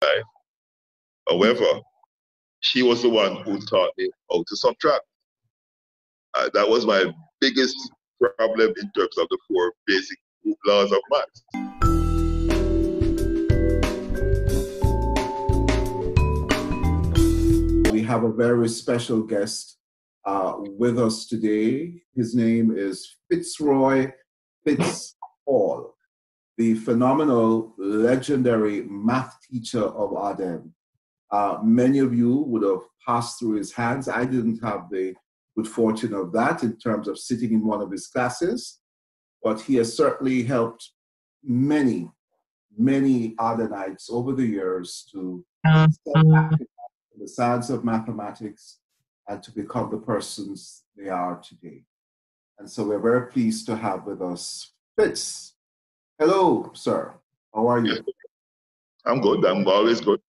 life. However, she was the one who taught me how to subtract. That was my biggest problem in terms of the 4 basic laws of maths. We have a very special guest with us today. His name is Fitzroy Fitz, the phenomenal, legendary math teacher of Ardenne. Many of you would have passed through his hands. I didn't have the good fortune of that in terms of sitting in one of his classes, but he has certainly helped many, many Ardenites over the years to step back in the science of mathematics and to become the persons they are today. And so we're very pleased to have with us Fitz. Hello, sir. How are you? I'm good. I'm always good.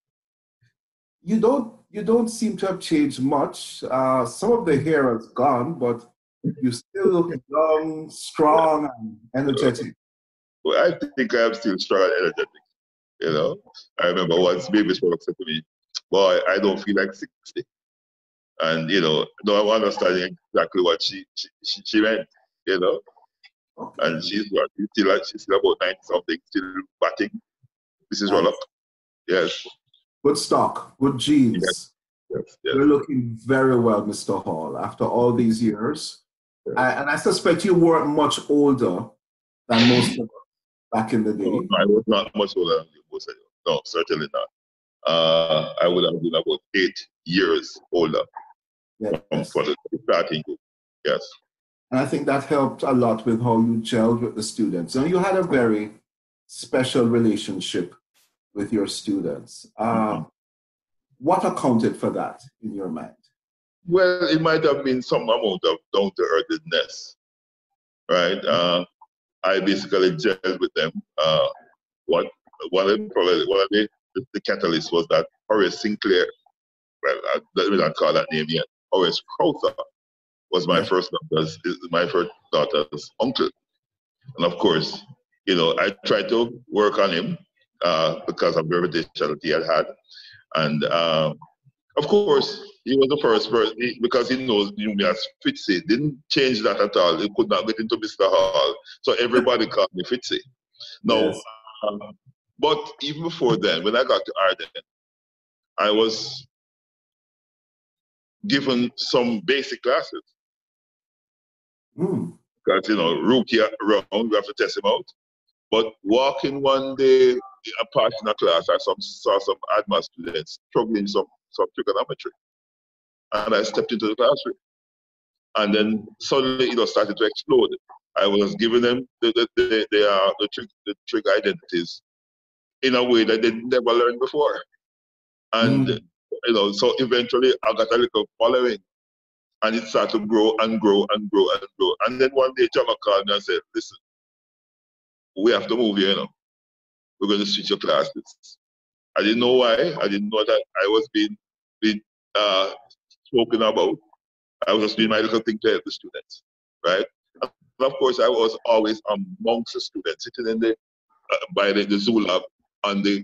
You don't seem to have changed much. Some of the hair has gone, but you still look young, strong, and energetic. Well, I think I'm still strong and energetic. You know, I remember once Baby Shark said to me, "Boy, I don't feel like 60." And you know, no one understanding exactly what she meant. You know, okay. And she's still about 90 something, still batting. This is nice. Roll up. Yes. Good stock, good genes. Yes. You're looking very well, Mr. Hall, after all these years. Yes. And I suspect you weren't much older than most of us back in the day. No, I was not much older than most of you. No, certainly not. I would have been about 8 years older for the starting group. Yes. And I think that helped a lot with how you gelled with the students. And you had a very special relationship with your students. What accounted for that in your mind? Well, it might have been some amount of down-to-earthness, right? I basically gelled with them. One of the catalysts was that Horace Sinclair, well, let me not call that name yet, Horace Crowther was my first daughter's uncle. And of course, you know, I tried to work on him because of the reputation that he had. And of course, he was the first person, because he knew me as Fitzy. Didn't change that at all. He could not get into Mr. Hall. So everybody called me Fitzy. Now, yes. But even before then, when I got to Ardenne, I was given some basic classes. Because, you know, rookie around, we have to test him out. But walking one day, apart in a class, I saw some ADMA students struggling some trigonometry. And I stepped into the classroom. And then suddenly it started to explode. I was giving them the trig identities in a way that they never learned before. And you know, so eventually I got a little following. And it started to grow and grow and grow and grow. And then one day Jama called me and said, "Listen, we have to move here, you know. We're going to switch your classes." I didn't know why. I didn't know that I was being spoken about. I was just doing my little thing to help the students, right? And of course, I was always amongst the students, sitting in the by the zoo lab on the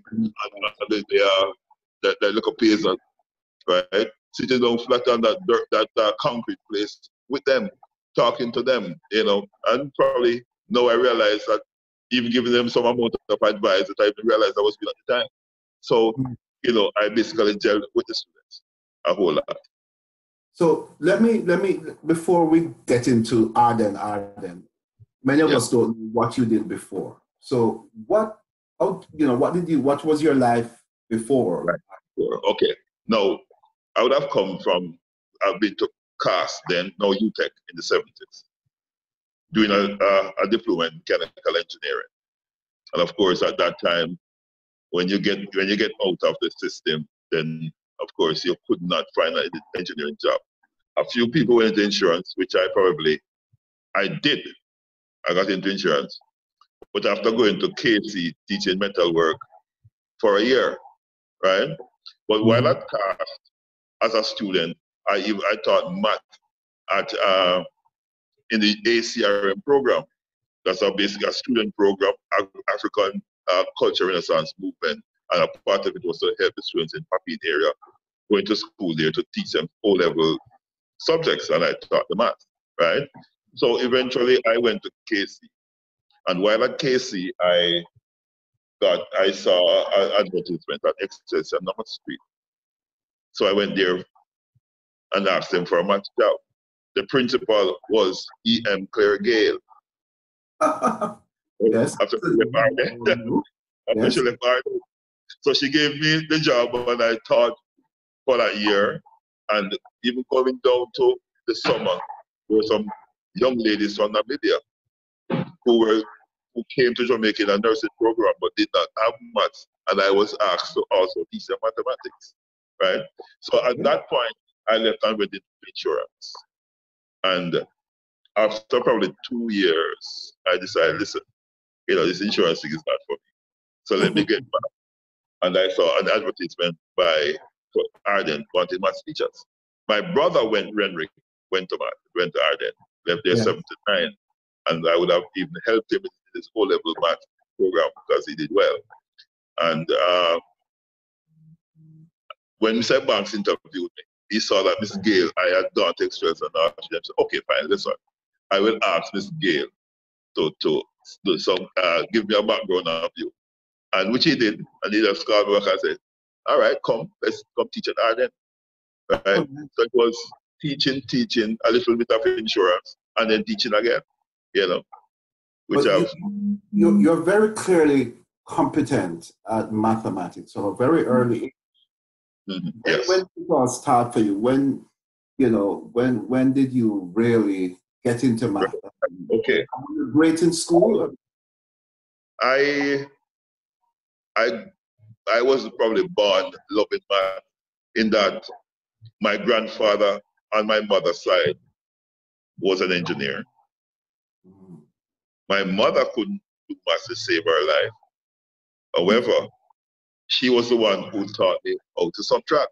little pavement, right? Sitting down flat on that dirt, that concrete place with them, talking to them, you know. And probably now I realize that even giving them some amount of advice that I didn't realize I was doing at the time. So, you know, I basically gelled with the students a whole lot. So let me, before we get into Ardenne, many of us don't know what you did before. So what was your life before? Right. Okay. No, I would have come from, I've been to CAS then, now UTech in the 70s, doing a diploma in mechanical engineering. And of course, at that time, when you get out of the system, then of course you could not find an engineering job. A few people went into insurance, which I did. I got into insurance. But after going to KC, teaching metal work for a year, right? But while at CAS, as a student, I taught math at in the ACRM program. That's basically a student program, African Culture Renaissance Movement And a part of it was to help the students in Papine area going to school there to teach them O-level subjects, and I taught the math, right? So eventually I went to KC. And while at KC, I saw an advertisement at Excess and Number Street. So I went there and asked them for a math job. The principal was E.M. Claire Gale. Yes. After she left Ardenne. After she left Ardenne. So she gave me the job, and I taught for that year. And even going down to the summer, there were some young ladies from Namibia who came to Jamaica in a nursing program but did not have maths, and I was asked to also teach them mathematics, right? So at that point, I left and went into insurance. And after probably 2 years, I decided, listen, this insurance thing is not for me. So let me get back. And I saw an advertisement for Ardenne wanting maths teachers. My brother Renrick went to Ardenne, left there 79, and I would have even helped him in his O-level math program because he did well. And when Mr. Banks interviewed me, he saw that Miss Gale, I had gone to Express and asked them, said, okay, fine, listen, I will ask Miss Gale to do some, give me a background of you. And which he did, and he just called me back and said, all right, let's come teach at Ardenne. Right? So it was teaching, a little bit of insurance, and then teaching again, which you're very clearly competent at mathematics from a very early age. Yes. When did it start for you? When did you really get into math? Okay. Were you great in school? I was probably born loving math, in that my grandfather on my mother's side was an engineer. My mother couldn't do maths to save her life. However, she was the one who taught me how to subtract.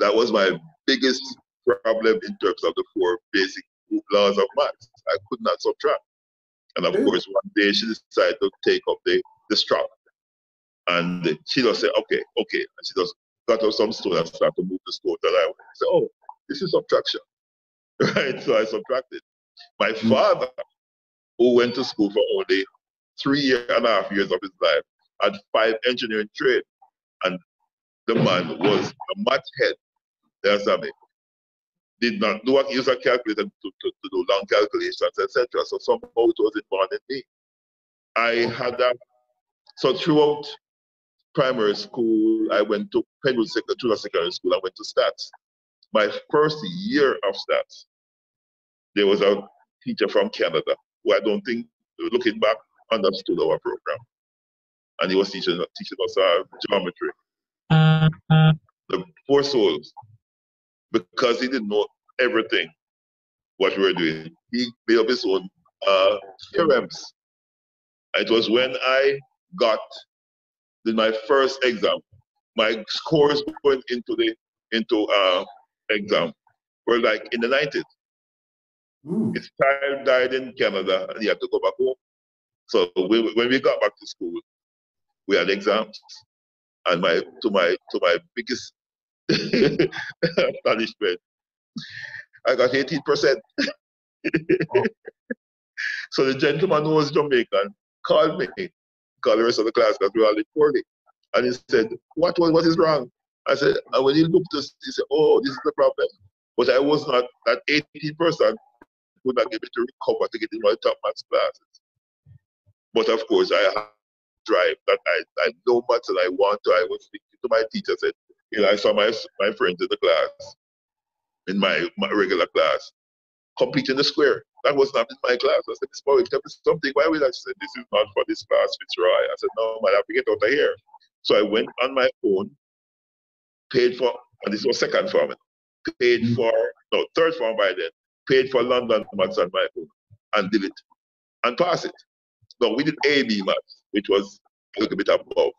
That was my biggest problem in terms of the 4 basic laws of maths. I could not subtract. And of course, one day she decided to take up the strap. And she just said, okay. And she just got up some stone and started to move the stone. And I said, oh, this is subtraction. Right? So I subtracted. My father, who went to school for only 3.5 years of his life, had 5 engineering trades. And the man was a math head. That's what I mean. Did not use a calculator to do long calculations, etc. So somehow it was inborn in me. I had that. So throughout primary school, I went to Penwood Secondary School. I went to stats. My first year of stats, there was a teacher from Canada who I don't think, looking back, understood our program. And he was teaching us geometry. The poor souls, because he didn't know everything what we were doing, he made up his own theorems. It was when I got my first exam, my scores going into exam were like in the 90s. His child died in Canada and he had to go back home. So when we got back to school, we had exams, and to my biggest astonishment, I got 18%. So the gentleman who was Jamaican called me, called the rest of the class because we all did poorly, and he said, "What is wrong?" I said, and when he looked at us, he said, "Oh, this is the problem." But I was not, that 18% would not give me to recover to get in my top maths classes. But of course, I had drive that I know maths and I want to. I was speaking to my teacher, said, I saw my friends in the class, in my regular class, completing the square. That was not in my class. I said, "Miss Bowie, tell me something. Why would I?" She said, "This is not for this class, Fitzroy." I said, "No, man, I have to get out of here." So I went on my own, paid for, and this was second form, third form by then, paid for London maths on my own, and did it, and passed it. No, we did AB maths, which was a little bit above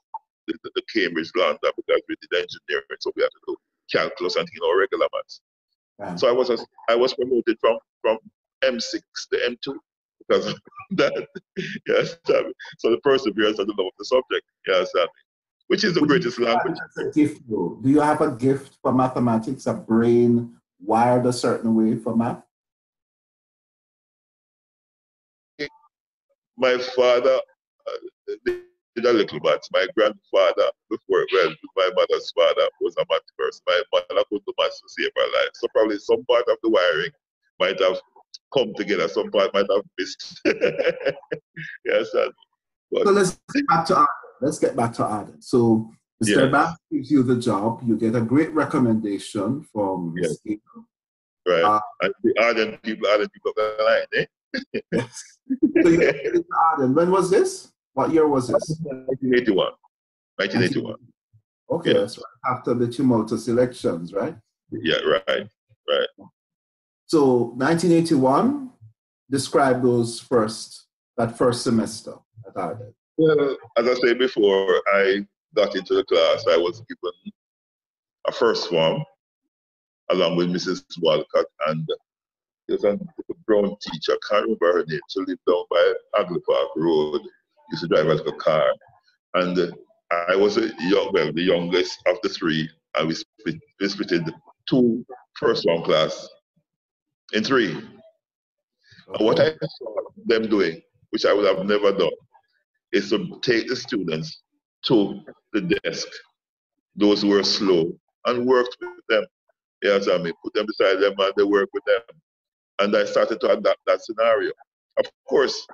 the Cambridge London, because we did engineering, so we had to do calculus and regular maths. Yeah. So I was promoted from M6 to M2 because of that. Yes, so the perseverance and the love of the subject. Yes, which is the greatest language. That's a gift, though. Do you have a gift for mathematics, a brain wired a certain way for math? My father did a little maths. My grandfather, my mother's father was a math person. My mother could do maths to save her life. So probably some part of the wiring might have come together. Some part might have missed. Yes, but, so let's get back to Ardenne. Let's get back to Ardenne. So Mr. Bass gives you the job. You get a great recommendation from Ms. Yes. Right. And the Ardenne people are the line, eh? Yes. So you get into Ardenne. When was this? What year was this? 1981. 1981. Okay, yeah. That's right after the tumultuous elections, right? Yeah, right. So 1981, describe that first semester at Ardenne. Well, as I said before, I got into the class. I was given a first form along with Mrs. Walcott, and there's a brown teacher, I can't remember her name. She lived down by Agley Park Road, used to drive a little car. And I was the youngest of the three, and we split 2 first form class in 3. Okay. And what I saw them doing, which I would have never done, is to take the students to the desk, those who were slow, and worked with them. Yes, I mean, put them beside them and they work with them. And I started to adapt that scenario. Of course,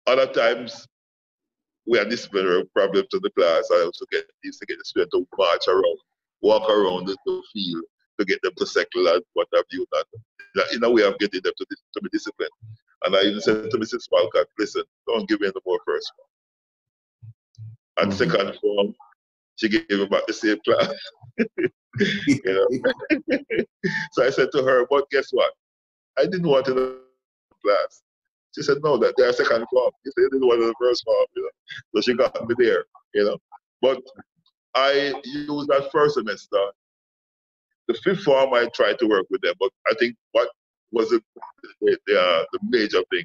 other times we had disciplinary problems in the class. I also used to get the students to march around, walk around the field to get them to settle and what have you. In a way of getting them to be disciplined. And I even said to Mrs. Walcott, listen, don't give me any more first form. And second form, she gave me back the same class. You know? So I said to her, but guess what? I didn't want to know class. She said, no, that they're second form. She said, you didn't want the first form, you know. So she got me there, you know. But I used that first semester. The 5th form, I tried to work with them, but I think what was the major thing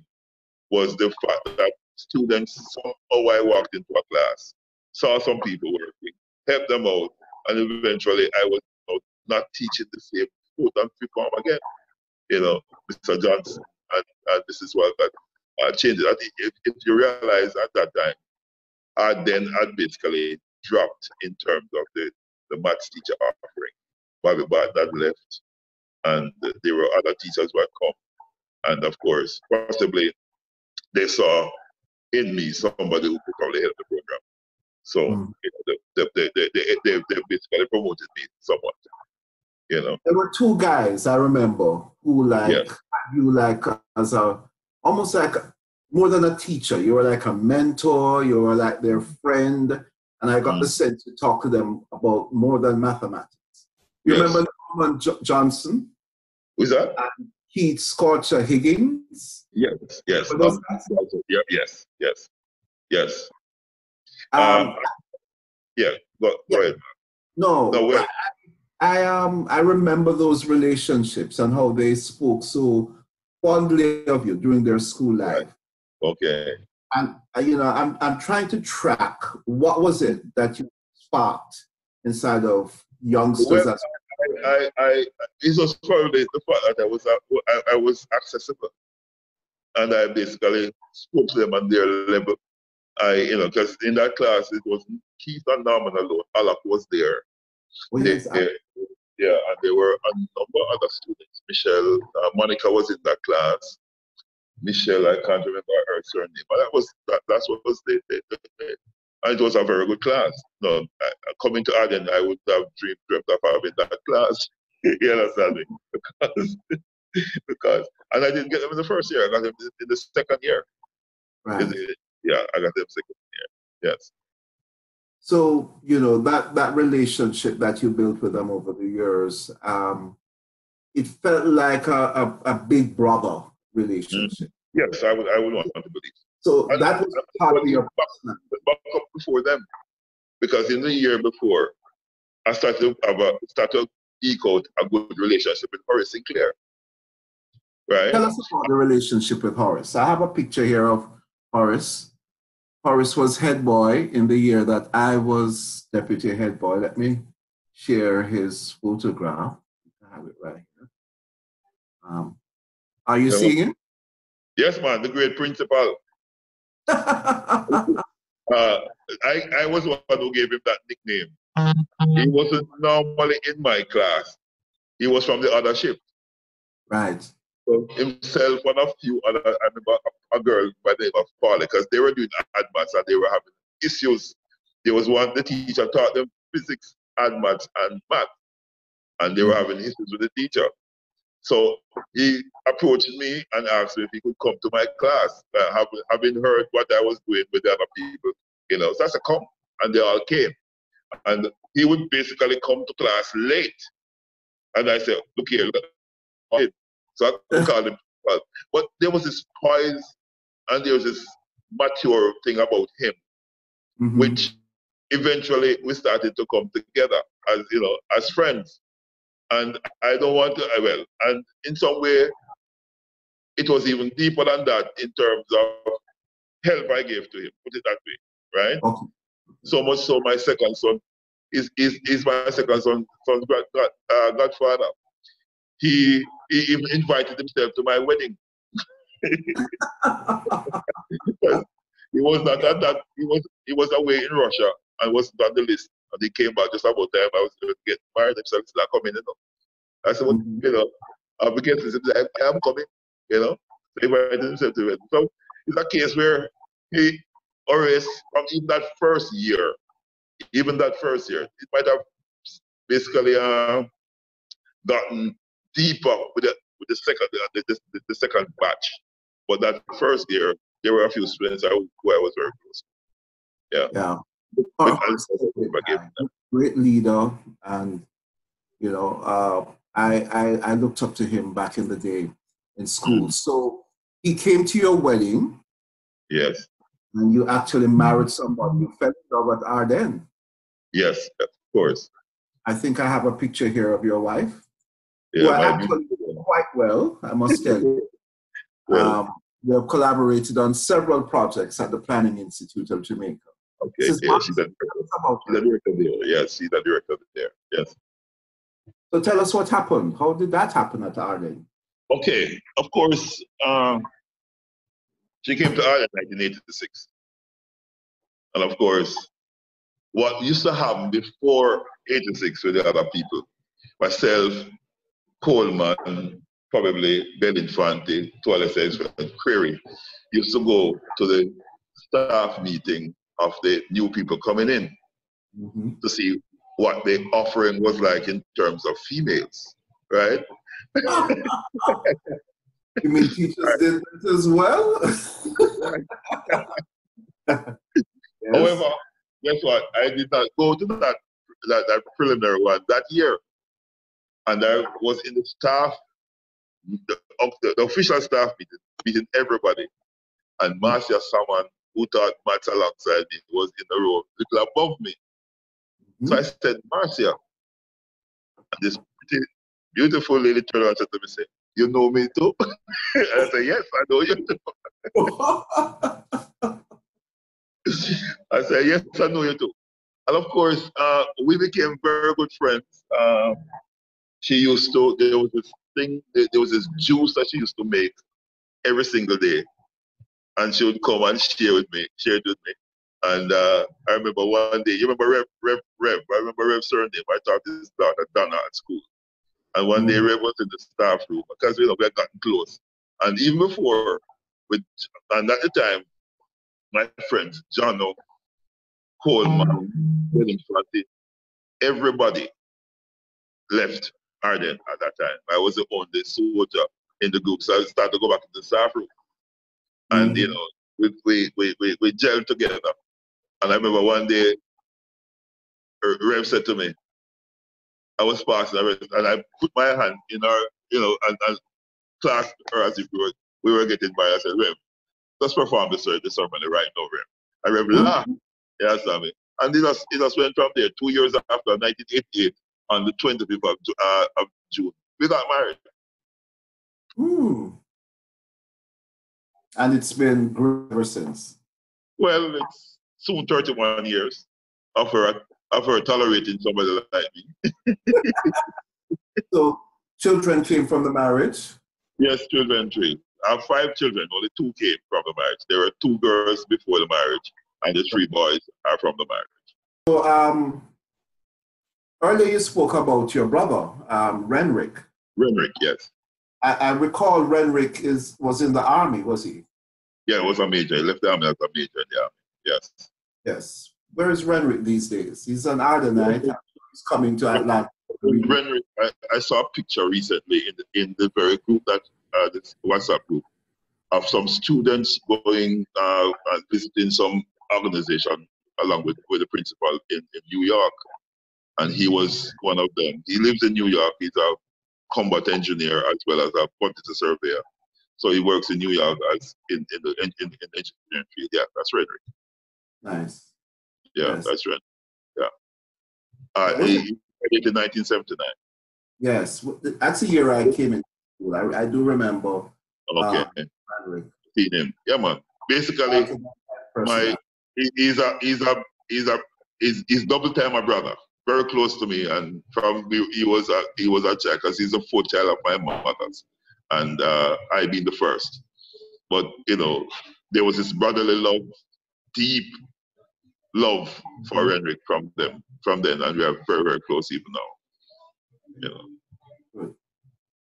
was the fact that students, somehow I walked into a class, saw some people working, helped them out, and eventually I was not teaching the same food and 5th form again. You know, Mr. Johnson and Mrs. Walcott changed it. I think if you realize at that time, Ardenne had basically dropped in terms of the maths teacher offering. Bobby Bart had left, and there were other teachers who had come. And of course, possibly they saw in me somebody who could probably help the program. So you know, they basically promoted me somewhat. You know, there were 2 guys I remember who you as almost like more than a teacher. You were like a mentor. You were like their friend, and I got the sense to talk to them about more than mathematics. You remember Norman Johnson? Who's that? And Keith Scorcher Higgins. Yes. Yes. Yeah. Go ahead. No, I remember those relationships and how they spoke so fondly of you during their school life. Okay. And you know, I'm trying to track what was it that you sparked inside of youngsters. Well, it was probably the fact that I was accessible, and I basically spoke to them on their level. Because in that class it was Keith and Norman alone. Alak was there. And there were a number of other students. Michelle, Monica was in that class. Michelle, I can't remember her surname, but that's what was the and it was a very good class. No, coming to Ardenne, I would have dreamed of having that class. You understand me? Because and I didn't get them in the first year. I got them in the second year. Right. I got them second year. Yes. So you know that relationship that you built with them over the years, it felt like a big brother relationship. Yes, I would want to believe. So that was part of your back up before them, because in the year before, I started to eke out a good relationship with Horace Sinclair. Right. Tell us about the relationship with Horace. I have a picture here of Horace. Horace was head boy in the year that I was deputy head boy. Let me share his photograph. I have it right here. Are you seeing him? Yes, man, the great principal. I was the one who gave him that nickname. He wasn't normally in my class. He was from the other shift. Right. So himself and a few other, I remember a girl by the name of Paula, because they were doing admats and they were having issues. There was one, the teacher taught them physics, admats, and math, and they were having issues with the teacher. So he approached me and asked me if he could come to my class, having heard what I was doing with the other people. You know, so I said, come, and they all came. And he would basically come to class late. And I said, look here, look. So I called him. But there was this poise and there was this mature thing about him, which eventually we started to come together as, you know, as friends. And I don't want to, well, and in some way, it was even deeper than that in terms of help I gave to him, put it that way, right? Okay. So much so my second son is my second son's godfather. He even invited himself to my wedding. He was not at that. He was away in Russia and wasn't on the list. And he came back just about time I was going to get married. Himself not coming, you know. I said, well, you know, because I am coming, you know. So he invited himself to it. So it's a case where he, Horace, from even that first year, it might have basically gotten deeper with the second batch. But that first year, there were a few students who I was very close to. Yeah. Great leader, and you know, I looked up to him back in the day in school. So he came to your wedding. Yes. And you actually married somebody. You fell in love with Ardenne. Yes, of course. I think I have a picture here of your wife. Yeah, who I actually know quite well, I must tell you. We have collaborated on several projects at the Planning Institute of Jamaica. Okay, yeah, she's a director there. Yes, she's a director there. Yes. So tell us what happened. How did that happen at Ardenne? Okay, of course, she came to Ardenne in 1986. And of course, what used to happen before 86 with the other people, myself, Coleman, probably Belinfanti, Toilet and Query, used to go to the staff meeting of the new people coming in to see what the offering was like in terms of females, right? You mean teachers did that as well? Yes. However, guess what? I did not go to that preliminary one that year. And I was in the staff, the official staff meeting everybody. And Marcia, someone who taught maths alongside me, was in the row, a little above me. So I said, Marcia, and this pretty beautiful lady turned around and said to me, say, you know me too? And I said, yes, I know you too. I said, yes, I know you too. And of course, we became very good friends. She used to, there was this juice that she used to make every single day. And she would come and share it with me. And I remember one day, you remember Rev? I remember Rev's surname. I taught his daughter Donna at school. And one day Rev was in the staff room because we had gotten close. And even before, and at the time, my friends, Jono, Coleman, everybody left Ardenne at that time. I was the only soldier in the group. So I started to go back to the staff room. And, you know, we gelled together. And I remember one day, Rev said to me, I was passing and I put my hand in her, you know, and clasped her as if we were getting by. I said, Rev, let's perform the ceremony right now, Rev. And Rev laughed. Yeah, Sammy. And it just went from there. 2 years after, 1988, on the 25th of June, we got married. And it's been great ever since. Well, it's soon 31 years of her tolerating somebody like me. So children came from the marriage? Yes, children, three. I have five children. Only two came from the marriage. There were two girls before the marriage, and the three boys are from the marriage. So earlier you spoke about your brother, Renrick. Renrick, yes. I recall Renrick was in the army, was he? Yeah, he was a major. He left the army as a major in the army. Yes. Yes. Where is Renrick these days? He's an Ardennite. He's coming to Atlanta. Renrick, I saw a picture recently in the very group that this WhatsApp group of some students going and visiting some organization along with the principal in New York. And he was one of them. He lives in New York. He's a combat engineer as well as a quantity surveyor. So he works in New York as in the engineering field. Yeah, that's Renrick. Nice. Yeah, Yes. that's Renrick. Yeah. He graduated in 1979. Yes, that's the year I came in school. I do remember. Okay. Renrick. Seen him. Yeah, man. Basically, he's double time my brother. Very close to me, and from he was a child because he's the fourth child of my mother's, and I being the first. But you know, there was this brotherly love, deep love for Renrick from then, and we are very, very close even now. You know. Good.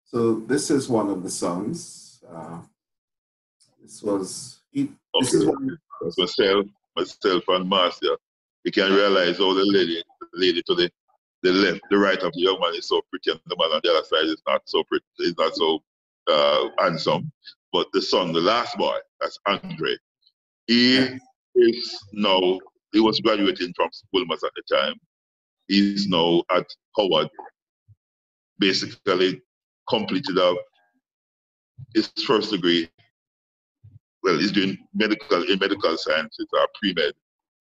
So this is one of the songs. This is one. Myself and Marcia. You can realize how the lady to the left, the right of the young man is so pretty, and the man on the other side is not so pretty, is not so handsome. But the son, the last boy, that's Andre. He was graduating from Wilmers at the time. He's now at Howard, basically completed his first degree. Well, he's doing medical sciences, pre-med,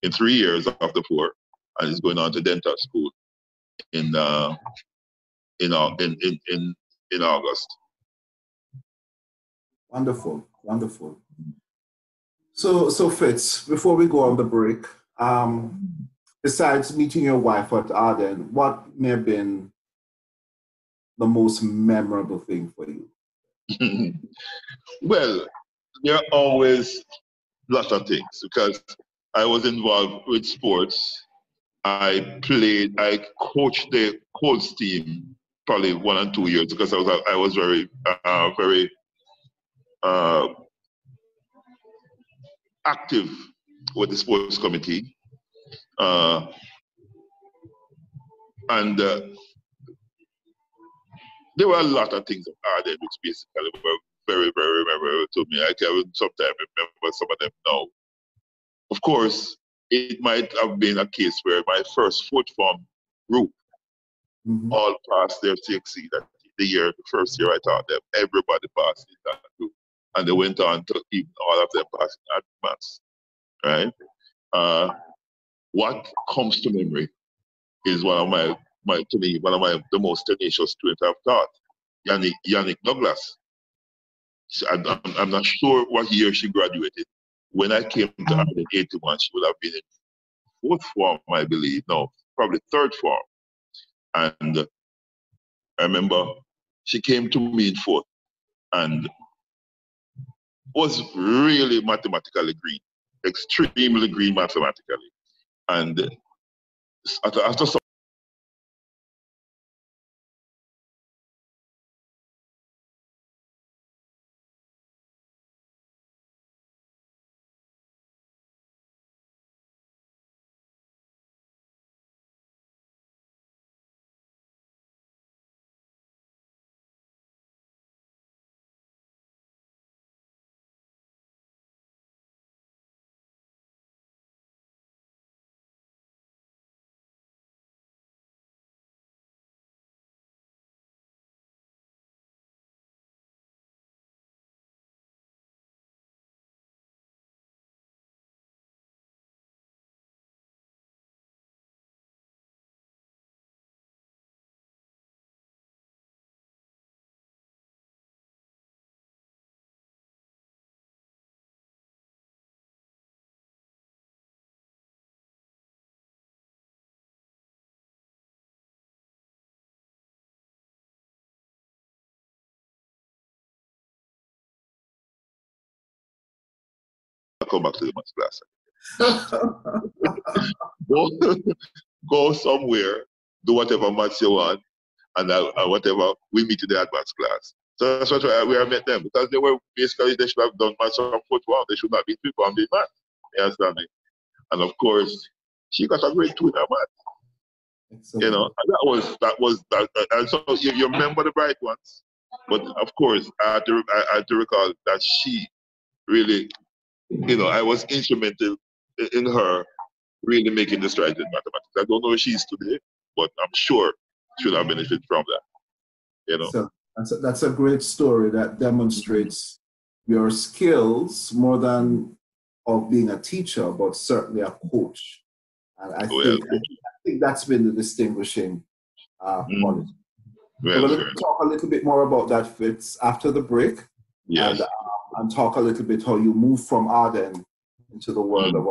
in 3 years after 4, and he's going on to dental school in August. Wonderful, wonderful. So Fitz, before we go on the break, besides meeting your wife at Ardenne, what may have been the most memorable thing for you? Well, there are always lots of things because I was involved with sports. I coached the Colts team probably 1 and 2 years because I was very active with the sports committee, and there were a lot of things at Ardenne which basically were very, very memorable to me. I can sometimes remember some of them now. Of course, it might have been a case where my first fourth form group all passed their CXC that the first year I taught them. Everybody passed in that group. And they went on to even all of them passing advance. Right? What comes to memory is one of the most tenacious students I've taught, Yannick Douglas. I'm not sure what year she graduated. When I came to Ardenne in 81, she would have been in fourth form, I believe. No, probably third form. And I remember she came to me in fourth and was really mathematically green, extremely green mathematically. And after some come back to the maths class. Go somewhere, do whatever maths you want, and whatever, we meet in the advanced class. So that's what we have met them, because they were basically, they should have done maths from foot one. They should not be people on the math. You understand me? And of course, she got a grade 2 in her math. Excellent. You know, and that was that. And so you remember the bright ones, but of course, I had to recall that she really, you know, I was instrumental in her really making the strides in mathematics. I don't know where she is today, but I'm sure she'll have benefited from that. You know. So that's a great story that demonstrates your skills more than of being a teacher, but certainly a coach. And I think that's been the distinguishing quality. We're going to talk a little bit more about that, Fitz, after the break. Yes. And talk a little bit how you moved from Ardenne into the world of